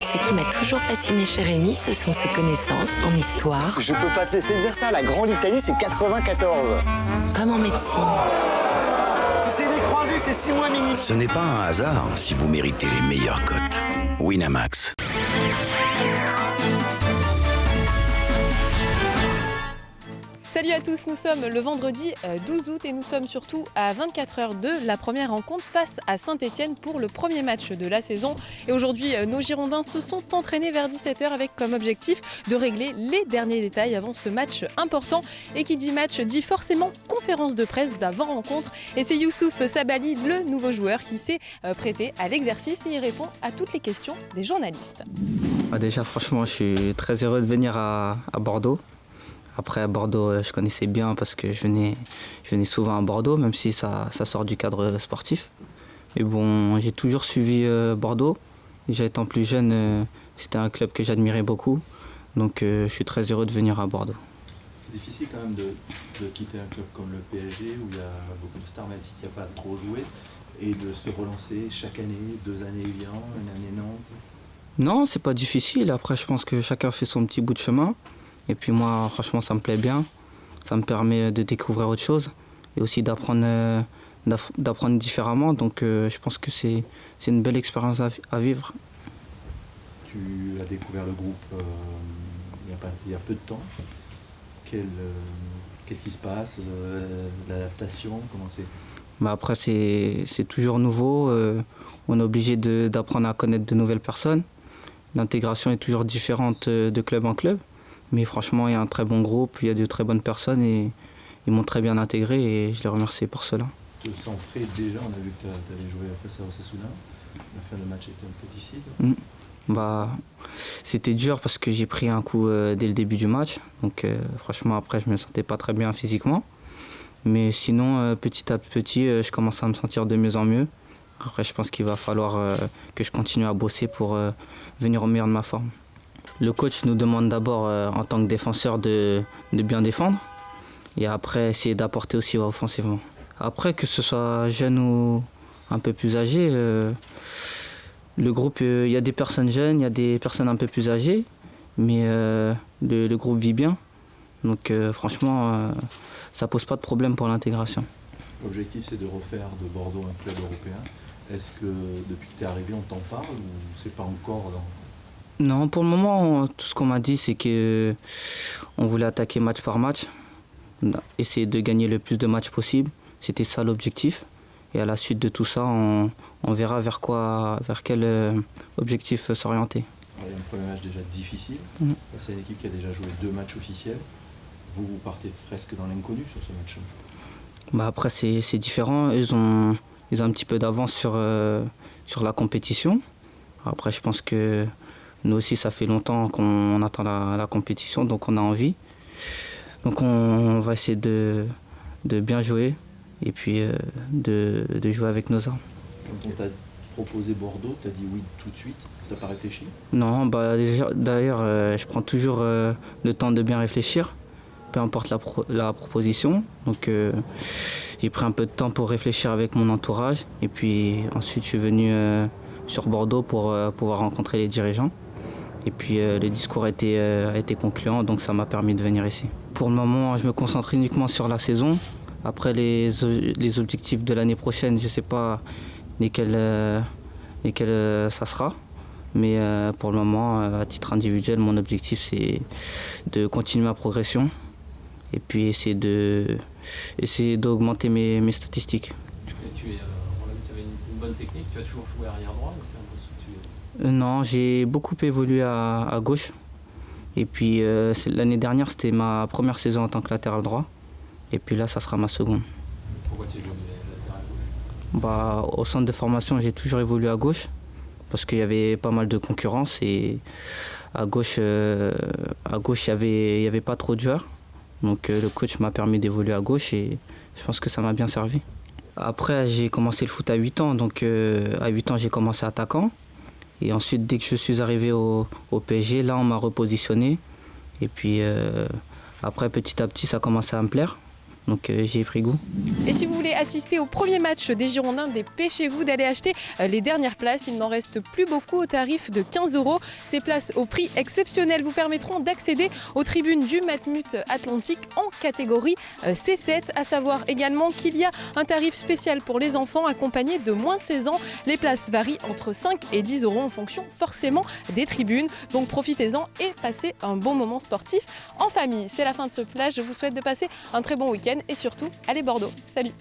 Ce qui m'a toujours fasciné chez Rémi, ce sont ses connaissances en histoire. Je peux pas te laisser dire ça, la grande Italie, c'est 94. Comme en médecine. Si c'est les croisés, c'est 6 mois minimum. Ce n'est pas un hasard si vous méritez les meilleures cotes. Winamax. Salut à tous, nous sommes le vendredi 12 août et nous sommes surtout à 24 heures de la première rencontre face à Saint-Etienne pour le premier match de la saison. Et aujourd'hui, nos Girondins se sont entraînés vers 17h avec comme objectif de régler les derniers détails avant ce match important. Et qui dit match dit forcément conférence de presse d'avant-rencontre. Et c'est Youssouf Sabali, le nouveau joueur, qui s'est prêté à l'exercice et il répond à toutes les questions des journalistes. Déjà, franchement, je suis très heureux de venir à Bordeaux. Après, à Bordeaux, je connaissais bien parce que je venais souvent à Bordeaux, même si ça sort du cadre sportif. Mais bon, j'ai toujours suivi Bordeaux. Déjà étant plus jeune, c'était un club que j'admirais beaucoup. Donc je suis très heureux de venir à Bordeaux. C'est difficile quand même de quitter un club comme le PSG où il y a beaucoup de stars, même si tu n'as pas trop joué, et de se relancer chaque année, 2 années Lyon, une année Nantes. Non, c'est pas difficile. Après, je pense que chacun fait son petit bout de chemin. Et puis moi, franchement, ça me plaît bien. Ça me permet de découvrir autre chose et aussi d'apprendre différemment. Donc je pense que c'est une belle expérience à vivre. Tu as découvert le groupe il y a peu de temps. Qu'est-ce qui se passe, l'adaptation, comment c'est? Après, c'est toujours nouveau. On est obligé d'apprendre à connaître de nouvelles personnes. L'intégration est toujours différente de club en club. Mais franchement, il y a un très bon groupe, il y a de très bonnes personnes et ils m'ont très bien intégré et je les remercie pour cela. Tu te sens prêt déjà? On a vu que tu avais joué face à Osasuna. La fin de match était un peu difficile. C'était dur parce que j'ai pris un coup dès le début du match. Donc franchement, après, je ne me sentais pas très bien physiquement. Mais sinon, petit à petit, je commence à me sentir de mieux en mieux. Après, je pense qu'il va falloir que je continue à bosser pour venir au meilleur de ma forme. Le coach nous demande d'abord, en tant que défenseur, de bien défendre et après essayer d'apporter aussi offensivement. Après, que ce soit jeune ou un peu plus âgé, le groupe, il y a des personnes jeunes, il y a des personnes un peu plus âgées, mais le groupe vit bien. Donc franchement, ça pose pas de problème pour l'intégration. L'objectif, c'est de refaire de Bordeaux un club européen. Est-ce que depuis que tu es arrivé, on t'en parle ou c'est pas encore dans... Non, pour le moment, tout ce qu'on m'a dit, c'est qu'on voulait attaquer match par match, essayer de gagner le plus de matchs possible. C'était ça l'objectif. Et à la suite de tout ça, on verra vers quel objectif s'orienter. Il y a un premier match déjà difficile. C'est une équipe qui a déjà joué 2 matchs officiels. Vous partez presque dans l'inconnu sur ce match. Après, c'est différent. Ils ont un petit peu d'avance sur la compétition. Après, je pense que nous aussi, ça fait longtemps qu'on attend la compétition, donc on a envie. Donc on va essayer de bien jouer et puis de jouer avec nos armes. Quand on t'a proposé Bordeaux, t'as dit oui tout de suite? T'as pas réfléchi? Non, d'ailleurs, je prends toujours le temps de bien réfléchir, peu importe la proposition. Donc j'ai pris un peu de temps pour réfléchir avec mon entourage et puis ensuite je suis venu sur Bordeaux pour pouvoir rencontrer les dirigeants. Et puis le discours a été concluant, donc ça m'a permis de venir ici. Pour le moment, je me concentre uniquement sur la saison. Après les objectifs de l'année prochaine, je ne sais pas lesquels ça sera. Mais pour le moment, à titre individuel, mon objectif c'est de continuer ma progression et puis essayer d'augmenter mes statistiques. On a vu que tu avais une bonne technique, tu as toujours joué arrière droit ou c'est un peu ce que tu... Non, j'ai beaucoup évolué à gauche. Et puis l'année dernière, c'était ma première saison en tant que latéral droit. Et puis là, ça sera ma seconde. Pourquoi tu évolues latéral gauche? Au centre de formation, j'ai toujours évolué à gauche. Parce qu'il y avait pas mal de concurrence. Et à gauche, il n'y avait pas trop de joueurs. Donc le coach m'a permis d'évoluer à gauche et je pense que ça m'a bien servi. Après, j'ai commencé le foot à 8 ans. Donc à 8 ans, j'ai commencé attaquant. Et ensuite, dès que je suis arrivé au PSG, là, on m'a repositionné. Et puis, après, petit à petit, ça a commencé à me plaire. Donc j'y ai pris goût. Et si vous voulez assister au premier match des Girondins, dépêchez-vous d'aller acheter les dernières places. Il n'en reste plus beaucoup au tarif de 15 €. Ces places au prix exceptionnel vous permettront d'accéder aux tribunes du Matmut Atlantique en catégorie C7. À savoir également qu'il y a un tarif spécial pour les enfants accompagnés de moins de 16 ans. Les places varient entre 5 et 10 € en fonction forcément des tribunes. Donc profitez-en et passez un bon moment sportif en famille. C'est la fin de ce flash. Je vous souhaite de passer un très bon week-end et surtout, allez Bordeaux. Salut!